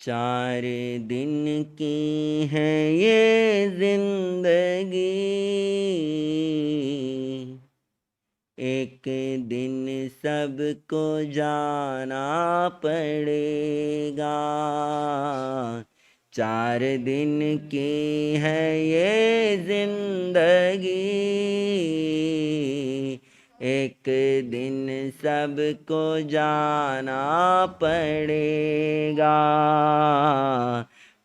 4 दिन की है ये जिंदगी, एक दिन सबको जाना पड़ेगा। 4 दिन की है ये जिंदगी, एक दिन सबको जाना पड़ेगा।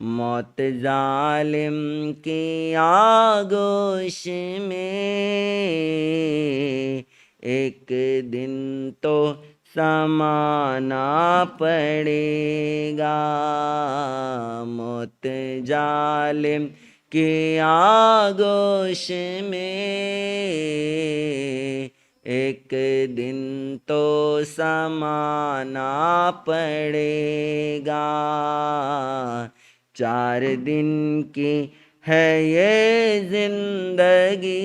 मौत जालिम की आगोश में एक दिन तो समाना पड़ेगा। मौत जालिम की आगोश में एक दिन तो समाना पड़ेगा। 4 दिन की है ये जिंदगी,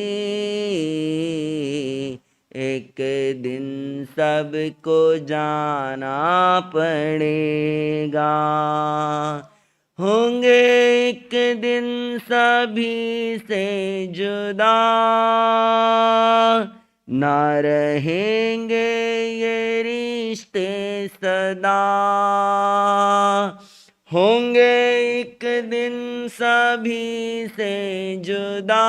एक दिन सबको जाना पड़ेगा। होंगे एक दिन सभी से जुदा, ना रहेंगे ये रिश्ते सदा। होंगे एक दिन सभी से जुदा,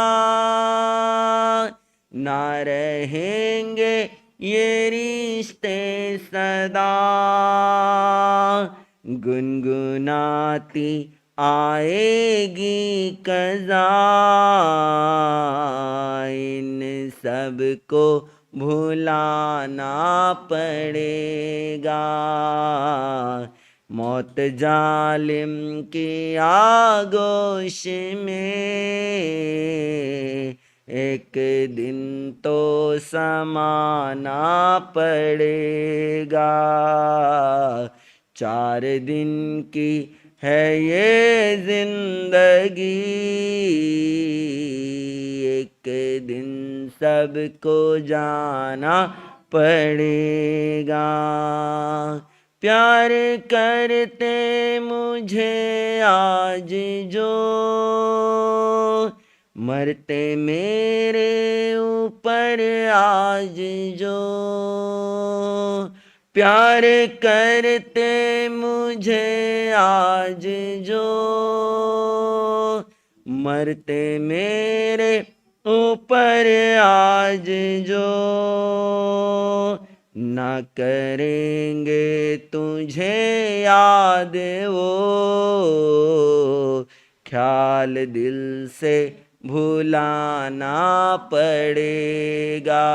ना रहेंगे ये रिश्ते सदा। गुनगुनाती आएगी कज़ा, इन सबको भुलाना पड़ेगा। मौत जालिम की आगोश में एक दिन तो समाना पड़ेगा। 4 दिन की है ये जिंदगी, एक दिन सबको जाना पड़ेगा। प्यार करते मुझे आज जो, मरते मेरे ऊपर आज जो। प्यार करते मुझे आज जो, मरते मेरे ऊपर आज जो। ना करेंगे तुझे याद वो, ख्याल दिल से भुलाना पड़ेगा।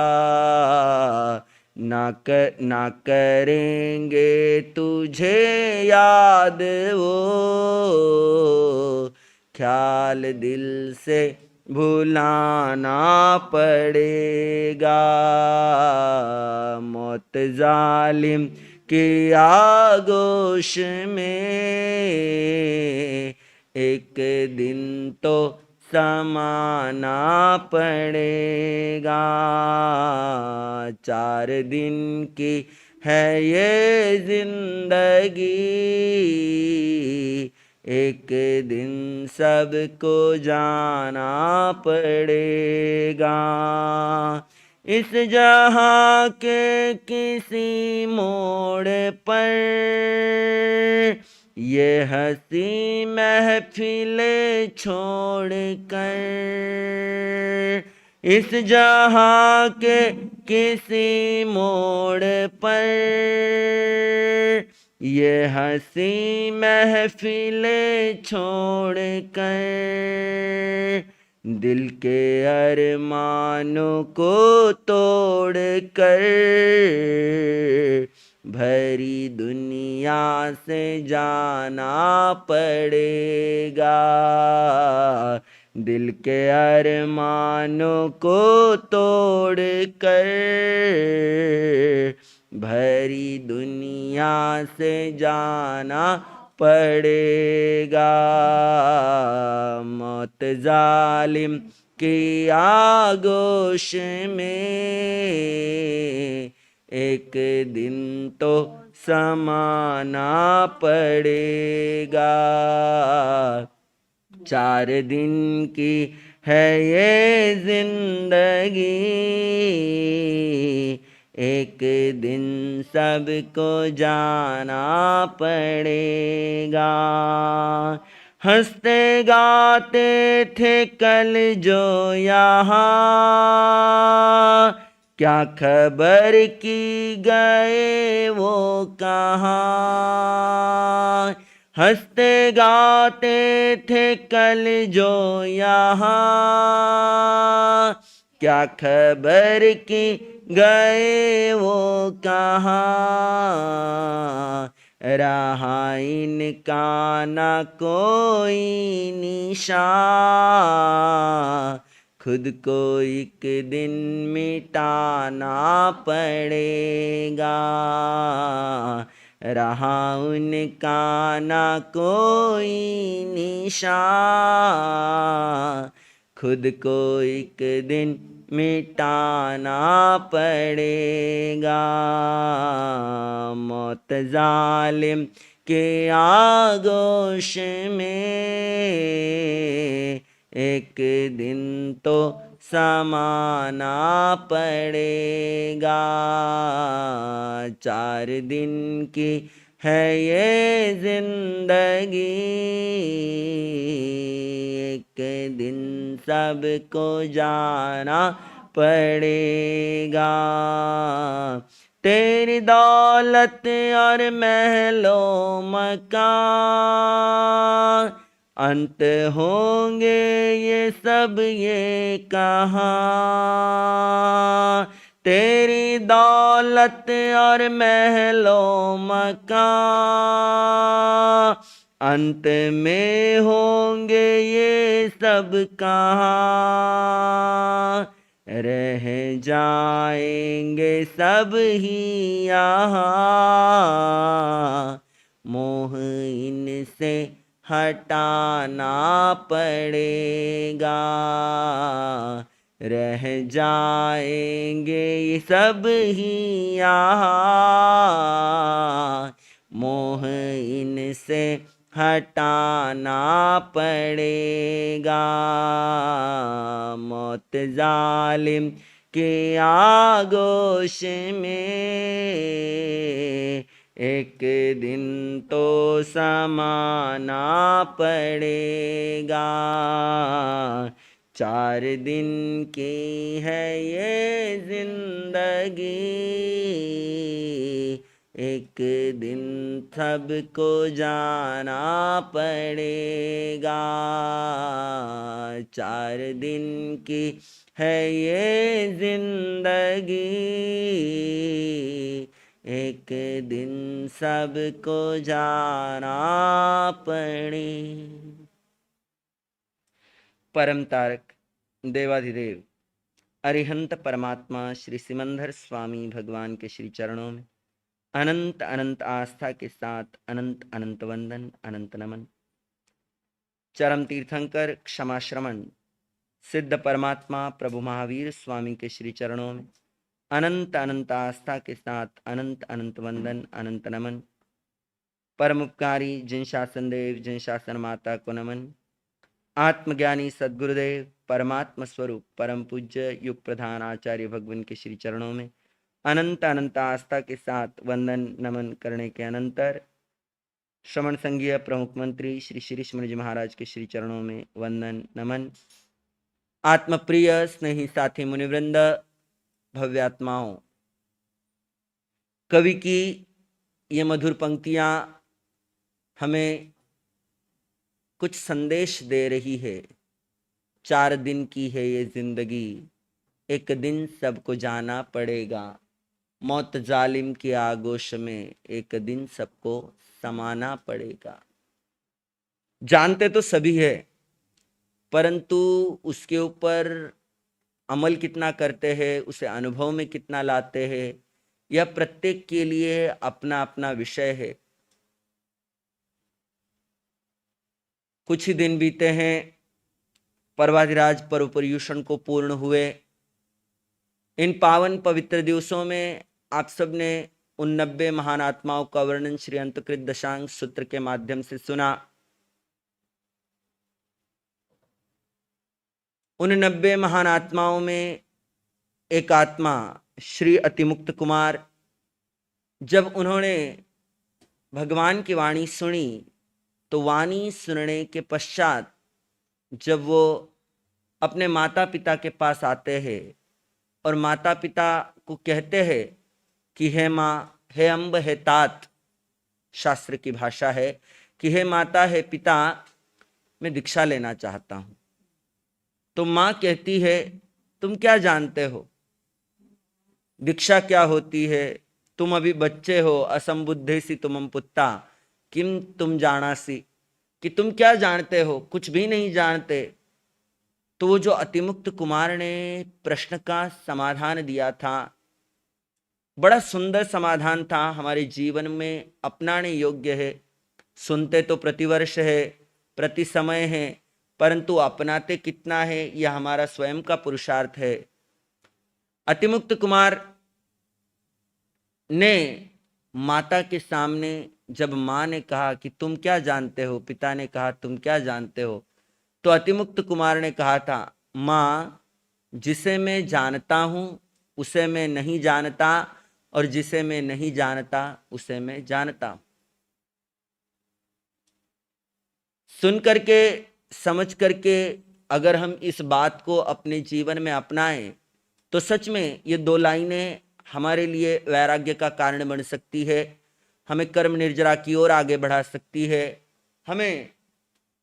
ना करेंगे तुझे याद वो, ख्याल दिल से भुलाना पड़ेगा। मौत जालिम की आगोश में एक दिन तो समाना पड़ेगा। 4 दिन की है ये जिंदगी, एक दिन सबको जाना पड़ेगा। इस जहां के किसी मोड़ पर ये हंसी महफिलें छोड़ कर, इस जहां के किसी मोड़ पर ये हंसी महफिलें छोड़ कर, दिल के अरमानों को तोड़ कर भरी दुनिया से जाना पड़ेगा। दिल के अरमानों को तोड़ कर भरी दुनिया से जाना पड़ेगा। मौत जालिम की आगोश में एक दिन तो समाना पड़ेगा। 4 दिन की है ये जिंदगी, एक दिन सबको जाना पड़ेगा। हंसते गाते थे कल जो यहाँ, क्या खबर की गए वो कहाँ। हंसते गाते थे कल जो यहाँ, क्या खबर की गए वो कहाँ। रहा इनका ना कोई निशान, खुद को एक दिन मिटाना पड़ेगा। रहा उनका ना कोई निशान, खुद को एक दिन मिटाना पड़ेगा। मौत जालिम के आगोश में एक दिन तो समाना पड़ेगा। 4 दिन की है ये जिंदगी, एक दिन सबको जाना पड़ेगा। तेरी दौलत और महलो मकान, अंत होंगे ये सब ये कहाँ। तेरी दौलत और महलो मकान, अंत में होंगे ये सब कहाँ। रह जाएंगे सब ही यहाँ, मोह इनसे हटाना पड़ेगा। रह जाएंगे ये सब ही यहाँ, मोह इनसे हटाना पड़ेगा। मौत जालिम के आगोश में एक दिन तो समाना पड़ेगा। 4 दिन की है ये जिंदगी, एक दिन सबको जाना पड़ेगा। 4 दिन की है ये जिंदगी, एक दिन सबको जाना पड़े। परम तारक देवाधिदेव अरिहंत परमात्मा श्री सिमंदर स्वामी भगवान के श्री चरणों में अनंत अनंत आस्था के साथ अनंत अनंत वंदन, अनंत नमन। चरम तीर्थंकर क्षमा श्रमण सिद्ध परमात्मा प्रभु महावीर स्वामी के श्री चरणों में अनंत अनंत आस्था के साथ अनंत अनंत वंदन, अनंत नमन। परम उपकारी जिन शासन देव जिन शासन माता को नमन। आत्मज्ञानी सद्गुरुदेव परमात्मा स्वरूप परम पूज्य युग प्रधान आचार्य भगवान के श्री चरणों में अनंत अनंत आस्था के साथ वंदन नमन करने के अनंतर श्रवण संघीय प्रमुख मंत्री श्री शिरीष जी महाराज के श्री चरणों में वंदन नमन। आत्मप्रिय स्नेही साथी मुनिवृंद, भव्यात्माओं, कवि की ये मधुर पंक्तियां हमें कुछ संदेश दे रही है। 4 दिन की है ये जिंदगी, एक दिन सबको जाना पड़ेगा। मौत जालिम की आगोश में एक दिन सबको समाना पड़ेगा। जानते तो सभी है, परंतु उसके ऊपर अमल कितना करते हैं, उसे अनुभव में कितना लाते हैं, यह प्रत्येक के लिए अपना अपना विषय है। कुछ ही दिन बीते हैं, पर्वाधिराज पर्व पर्यूषण को पूर्ण हुए। इन पावन पवित्र दिवसों में आप सब ने उन 90 महान आत्माओं का वर्णन श्री अंतकृत दशांग सूत्र के माध्यम से सुना। उन 90 महान आत्माओं में एक आत्मा श्री अतिमुक्त कुमार, जब उन्होंने भगवान की वाणी सुनी तो वाणी सुनने के पश्चात जब वो अपने माता पिता के पास आते हैं और माता पिता को कहते हैं कि हे माँ, हे अम्ब, हे तात, शास्त्र की भाषा है कि हे माता, हे पिता, मैं दीक्षा लेना चाहता हूँ। तो माँ कहती है तुम क्या जानते हो, दीक्षा क्या होती है, तुम अभी बच्चे हो, असंबुद्धेसी तुमम पुत्ता किम तुम जानासी, कि तुम क्या जानते हो, कुछ भी नहीं जानते। तो वो जो अतिमुक्त कुमार ने प्रश्न का समाधान दिया था, बड़ा सुंदर समाधान था, हमारे जीवन में अपनाने योग्य है। सुनते तो प्रतिवर्ष है, प्रति समय है, परंतु अपनाते कितना है यह हमारा स्वयं का पुरुषार्थ है। अतिमुक्त कुमार ने माता के सामने जब माँ ने कहा कि तुम क्या जानते हो, पिता ने कहा तुम क्या जानते हो, तो अतिमुक्त कुमार ने कहा था माँ, जिसे मैं जानता हूँ उसे मैं नहीं जानता, और जिसे मैं नहीं जानता उसे मैं जानता हूँ। सुन करके, समझ करके अगर हम इस बात को अपने जीवन में अपनाएं तो सच में ये दो लाइनें हमारे लिए वैराग्य का कारण बन सकती है, हमें कर्म निर्जरा की ओर आगे बढ़ा सकती है, हमें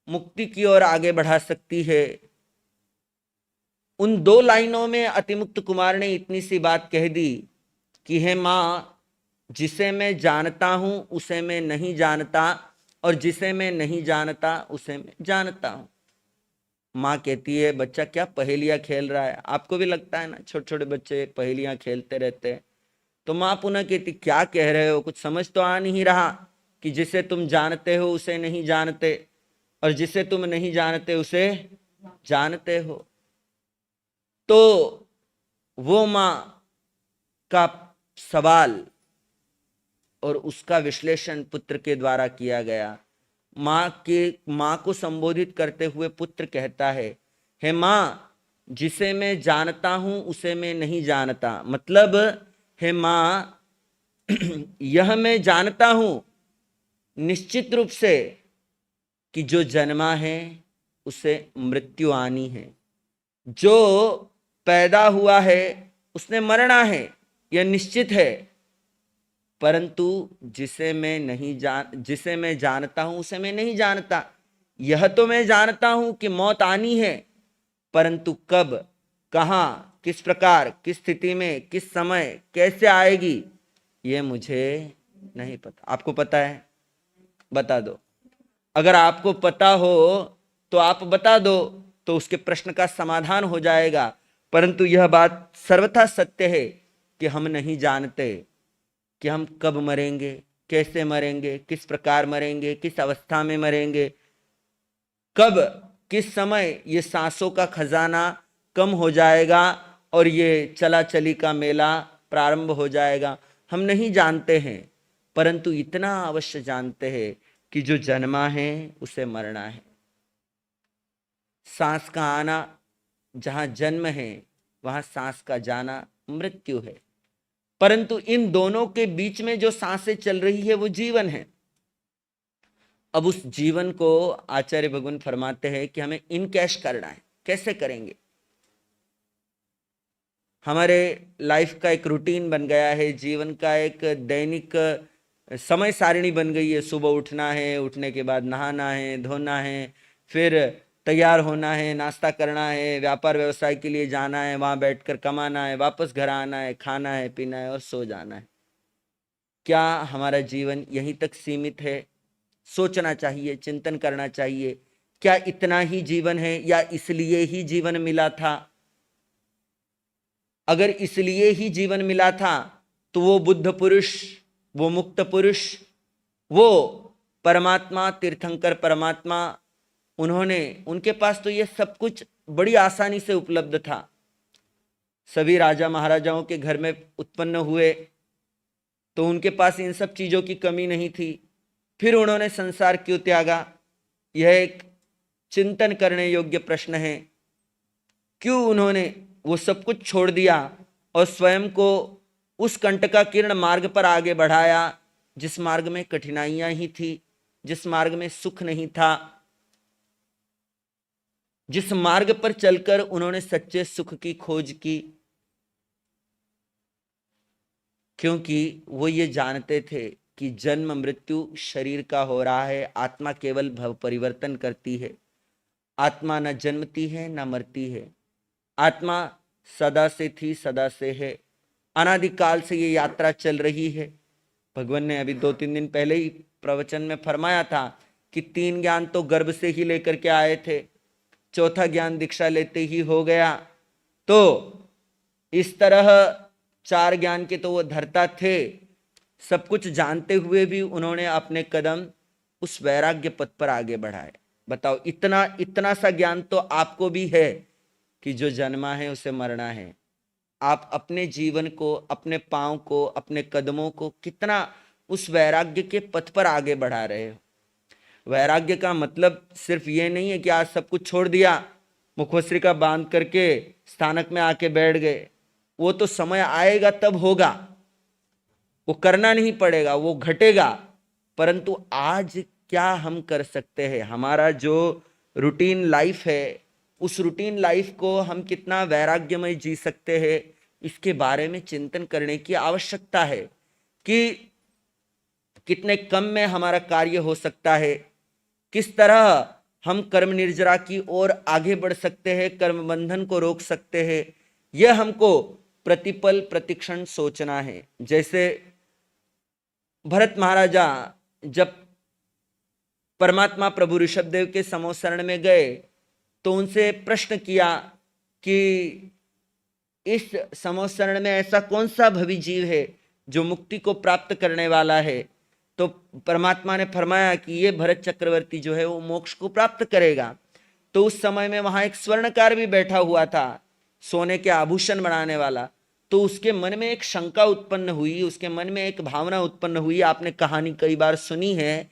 मुक्ति की ओर आगे बढ़ा सकती है। उन दो लाइनों में अतिमुक्त कुमार ने इतनी सी बात कह दी कि हे माँ, जिसे मैं जानता हूं उसे मैं नहीं जानता, और जिसे मैं नहीं जानता उसे मैं जानता हूं। माँ कहती है बच्चा क्या पहेलियां खेल रहा है। आपको भी लगता है ना, छोटे छोटे बच्चे पहेलियां खेलते रहते हैं। तो माँ पुनः कहती क्या कह रहे हो, कुछ समझ तो आ नहीं रहा कि जिसे तुम जानते हो उसे नहीं जानते, और जिसे तुम नहीं जानते उसे जानते हो। तो वो माँ का सवाल और उसका विश्लेषण पुत्र के द्वारा किया गया। माँ को संबोधित करते हुए पुत्र कहता है हे माँ, जिसे मैं जानता हूं उसे मैं नहीं जानता। मतलब हे माँ, यह मैं जानता हूं निश्चित रूप से कि जो जन्मा है उसे मृत्यु आनी है, जो पैदा हुआ है उसने मरना है, यह निश्चित है। परंतु जिसे मैं जानता हूं उसे मैं नहीं जानता। यह तो मैं जानता हूं कि मौत आनी है, परंतु कब, कहां, किस प्रकार, किस स्थिति में, किस समय, कैसे आएगी, यह मुझे नहीं पता। आपको पता है? बता दो। अगर आपको पता हो तो आप बता दो, तो उसके प्रश्न का समाधान हो जाएगा। परंतु यह बात सर्वथा सत्य है कि हम नहीं जानते कि हम कब मरेंगे, कैसे मरेंगे, किस प्रकार मरेंगे, किस अवस्था में मरेंगे, कब, किस समय ये सांसों का खजाना कम हो जाएगा और ये चला चली का मेला प्रारंभ हो जाएगा। हम नहीं जानते हैं, परंतु इतना अवश्य जानते हैं कि जो जन्मा है उसे मरना है। सांस का आना जहां जन्म है वहां सांस का जाना मृत्यु है। परंतु इन दोनों के बीच में जो सांसें चल रही है वो जीवन है। अब उस जीवन को आचार्य भगवान फरमाते हैं कि हमें इनकैश करना है। कैसे करेंगे? हमारे लाइफ का एक रूटीन बन गया है, जीवन का एक दैनिक समय सारिणी बन गई है। सुबह उठना है, उठने के बाद नहाना है, धोना है, फिर तैयार होना है, नाश्ता करना है, व्यापार व्यवसाय के लिए जाना है, वहां बैठकर कमाना है, वापस घर आना है, खाना है, पीना है और सो जाना है। क्या हमारा जीवन यहीं तक सीमित है? सोचना चाहिए, चिंतन करना चाहिए। क्या इतना ही जीवन है या इसलिए ही जीवन मिला था? अगर इसलिए ही जीवन मिला था तो वो बुद्ध पुरुष, वो मुक्त पुरुष, वो परमात्मा, तीर्थंकर परमात्मा, उनके पास तो ये सब कुछ बड़ी आसानी से उपलब्ध था। सभी राजा महाराजाओं के घर में उत्पन्न हुए, तो उनके पास इन सब चीजों की कमी नहीं थी, फिर उन्होंने संसार क्यों त्यागा? यह एक चिंतन करने योग्य प्रश्न है। क्यों उन्होंने वो सब कुछ छोड़ दिया और स्वयं को उस कंटका किरण मार्ग पर आगे बढ़ाया, जिस मार्ग में कठिनाइयां ही थी, जिस मार्ग में सुख नहीं था, जिस मार्ग पर चलकर उन्होंने सच्चे सुख की खोज की? क्योंकि वो ये जानते थे कि जन्म मृत्यु शरीर का हो रहा है, आत्मा केवल भव परिवर्तन करती है। आत्मा न जन्मती है न मरती है, आत्मा सदा से थी, सदा से है, अनादिकाल से ये यात्रा चल रही है। भगवान ने अभी 2-3 दिन पहले ही प्रवचन में फरमाया था कि 3 ज्ञान तो गर्भ से ही लेकर के आए थे, चौथा ज्ञान दीक्षा लेते ही हो गया। तो इस तरह 4 ज्ञान के तो वो धर्ता थे। सब कुछ जानते हुए भी उन्होंने अपने कदम उस वैराग्य पथ पर आगे बढ़ाए। बताओ, इतना इतना सा ज्ञान तो आपको भी है कि जो जन्मा है उसे मरना है। आप अपने जीवन को, अपने पांव को, अपने कदमों को कितना उस वैराग्य के पथ पर आगे बढ़ा रहे हो। वैराग्य का मतलब सिर्फ ये नहीं है कि आज सब कुछ छोड़ दिया, मुखोसरी का बांध करके स्थानक में आके बैठ गए। वो तो समय आएगा तब होगा, वो करना नहीं पड़ेगा, वो घटेगा। परंतु आज क्या हम कर सकते हैं? हमारा जो रूटीन लाइफ है, उस रूटीन लाइफ को हम कितना वैराग्यमय जी सकते हैं, इसके बारे में चिंतन करने की आवश्यकता है कि कितने कम में हमारा कार्य हो सकता है, किस तरह हम कर्म निर्जरा की ओर आगे बढ़ सकते हैं, कर्म बंधन को रोक सकते हैं। यह हमको प्रतिपल प्रतिक्षण सोचना है। जैसे भरत महाराजा जब परमात्मा प्रभु ऋषभदेव के समोशरण में गए तो उनसे प्रश्न किया कि इस समोशरण में ऐसा कौन सा भवी जीव है जो मुक्ति को प्राप्त करने वाला है? तो परमात्मा ने फरमाया कि ये भरत चक्रवर्ती जो है वो मोक्ष को प्राप्त करेगा। तो उस समय में वहां एक स्वर्णकार भी बैठा हुआ था, सोने के आभूषण बनाने वाला। तो उसके मन में एक शंका उत्पन्न हुई, उसके मन में एक भावना उत्पन्न हुई। आपने कहानी कई बार सुनी है।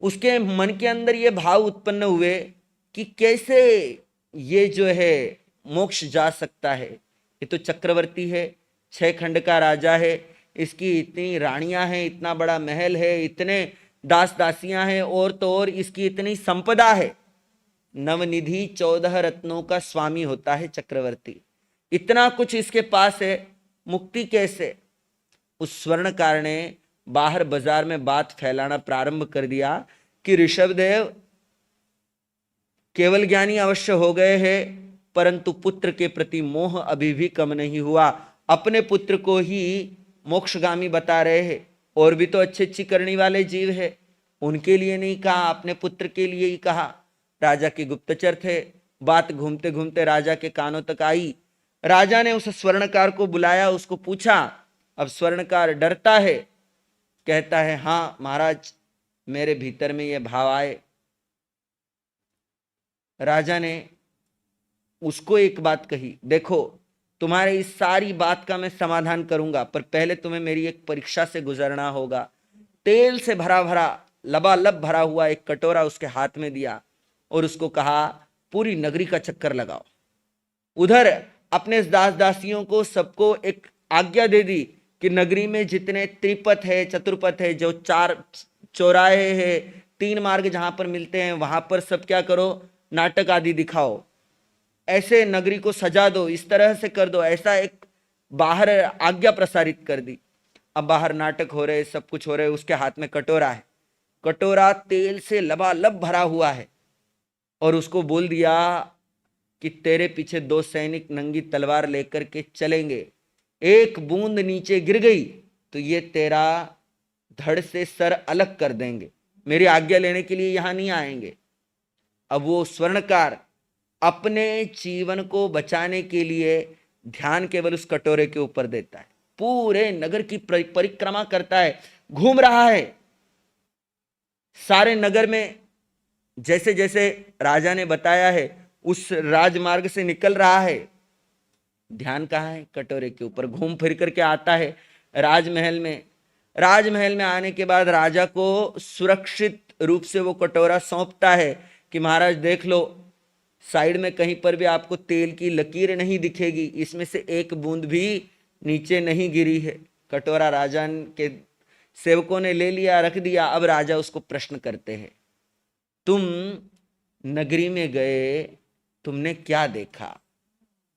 उसके मन के अंदर ये भाव उत्पन्न हुए कि कैसे ये जो है मोक्ष जा सकता है। ये तो चक्रवर्ती है, 6 खंड का राजा है, इसकी इतनी रानियां हैं, इतना बड़ा महल है, इतने दास दासियां हैं, और तो और इसकी इतनी संपदा है। नवनिधि 14 रत्नों का स्वामी होता है चक्रवर्ती। इतना कुछ इसके पास है, मुक्ति कैसे? उस स्वर्णकार ने बाहर बाजार में बात फैलाना प्रारंभ कर दिया कि ऋषभदेव केवल ज्ञानी अवश्य हो गए हैं, परंतु पुत्र के प्रति मोह अभी भी कम नहीं हुआ। अपने पुत्र को ही मोक्षगामी बता रहे हैं। और भी तो अच्छी अच्छी करने वाले जीव है, उनके लिए नहीं कहा, अपने पुत्र के लिए ही कहा। राजा के गुप्तचर थे, बात घूमते घूमते राजा के कानों तक आई। राजा ने उस स्वर्णकार को बुलाया, उसको पूछा। अब स्वर्णकार डरता है, कहता है हाँ महाराज, मेरे भीतर में यह भाव आए। राजा ने उसको एक बात कही, देखो तुम्हारे इस सारी बात का मैं समाधान करूंगा, पर पहले तुम्हें मेरी एक परीक्षा से गुजरना होगा। तेल से भरा भरा लबालब भरा हुआ एक कटोरा उसके हाथ में दिया और उसको कहा पूरी नगरी का चक्कर लगाओ। उधर अपने दास दासियों को सबको एक आज्ञा दे दी कि नगरी में जितने त्रिपथ है, चतुर्पथ है, जो 4 चौराहे है, 3 मार्ग जहां पर मिलते हैं, वहां पर सब क्या करो, नाटक आदि दिखाओ, ऐसे नगरी को सजा दो, इस तरह से कर दो। ऐसा एक बाहर आज्ञा प्रसारित कर दी। अब बाहर नाटक हो रहे, सब कुछ हो रहे, उसके हाथ में कटोरा है, कटोरा तेल से लबालब भरा हुआ है, और उसको बोल दिया कि तेरे पीछे 2 सैनिक नंगी तलवार लेकर के चलेंगे, एक बूंद नीचे गिर गई तो ये तेरा धड़ से सर अलग कर देंगे, मेरी आज्ञा लेने के लिए यहां नहीं आएंगे। अब वो स्वर्णकार अपने जीवन को बचाने के लिए ध्यान केवल उस कटोरे के ऊपर देता है, पूरे नगर की परिक्रमा करता है, घूम रहा है सारे नगर में, जैसे जैसे राजा ने बताया है उस राजमार्ग से निकल रहा है। ध्यान कहाँ है? कटोरे के ऊपर। घूम फिर करके आता है राजमहल में, राजमहल में आने के बाद राजा को सुरक्षित रूप से वो कटोरा सौंपता है कि महाराज देख लो, साइड में कहीं पर भी आपको तेल की लकीर नहीं दिखेगी, इसमें से एक बूंद भी नीचे नहीं गिरी है। कटोरा राजा के सेवकों ने ले लिया, रख दिया। अब राजा उसको प्रश्न करते हैं, तुम नगरी में गए, तुमने क्या देखा?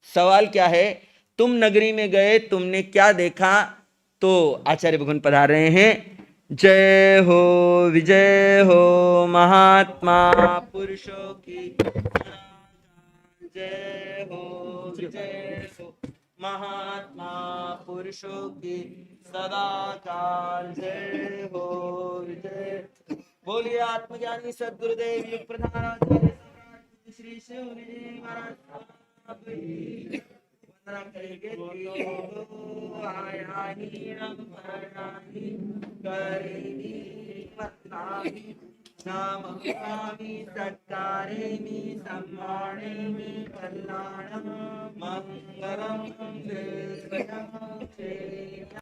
सवाल क्या है? तुम नगरी में गए, तुमने क्या देखा? तो आचार्य भगवान पधार रहे हैं। जय हो विजय हो महात्मा पुरुषों की, जय हो विजय हो महात्मा पुरुषों की सदा काल, जय हो विजय। बोलिए आत्मज्ञानी सद्गुरुदेव युग प्रधान आचार्य सम्राट श्री शिवजी महाराज की वंदना करेंगे। आया हीरम भरणाही करेगी वंदनाही, नाम स्वामी सत्कारेमि सम्मानेमि कल्याणं मंगलम देवयं चेत्।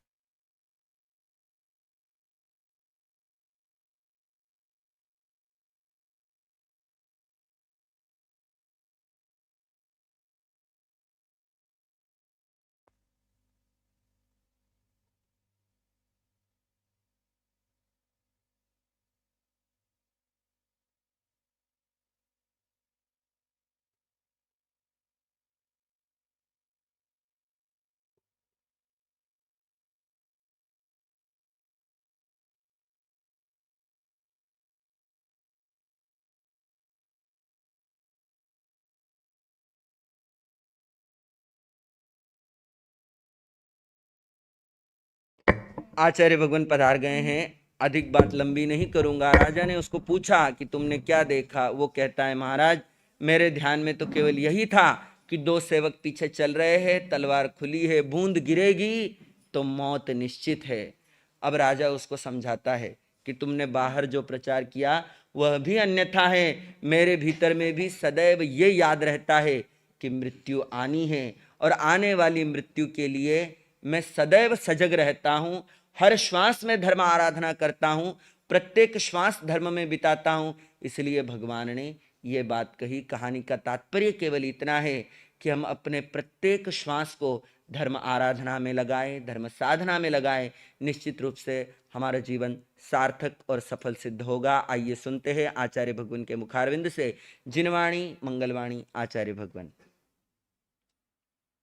आचार्य भगवान पधार गए हैं। अधिक बात लंबी नहीं करूंगा। राजा ने उसको पूछा कि तुमने क्या देखा? वो कहता है, महाराज मेरे ध्यान में तो केवल यही था कि दो सेवक पीछे चल रहे हैं, तलवार खुली है, बूंद गिरेगी तो मौत निश्चित है। अब राजा उसको समझाता है कि तुमने बाहर जो प्रचार किया वह भी अन्यथा है, मेरे भीतर में भी सदैव ये याद रहता है कि मृत्यु आनी है, और आने वाली मृत्यु के लिए मैं सदैव सजग रहता हूँ। हर श्वास में धर्म आराधना करता हूँ, प्रत्येक श्वास धर्म में बिताता हूँ। इसलिए भगवान ने ये बात कही। कहानी का तात्पर्य केवल इतना है कि हम अपने प्रत्येक श्वास को धर्म आराधना में लगाएं, धर्म साधना में लगाएं। निश्चित रूप से हमारा जीवन सार्थक और सफल सिद्ध होगा। आइए सुनते हैं आचार्य भगवान के मुखारविंद से जिनवाणी मंगलवाणी आचार्य भगवान।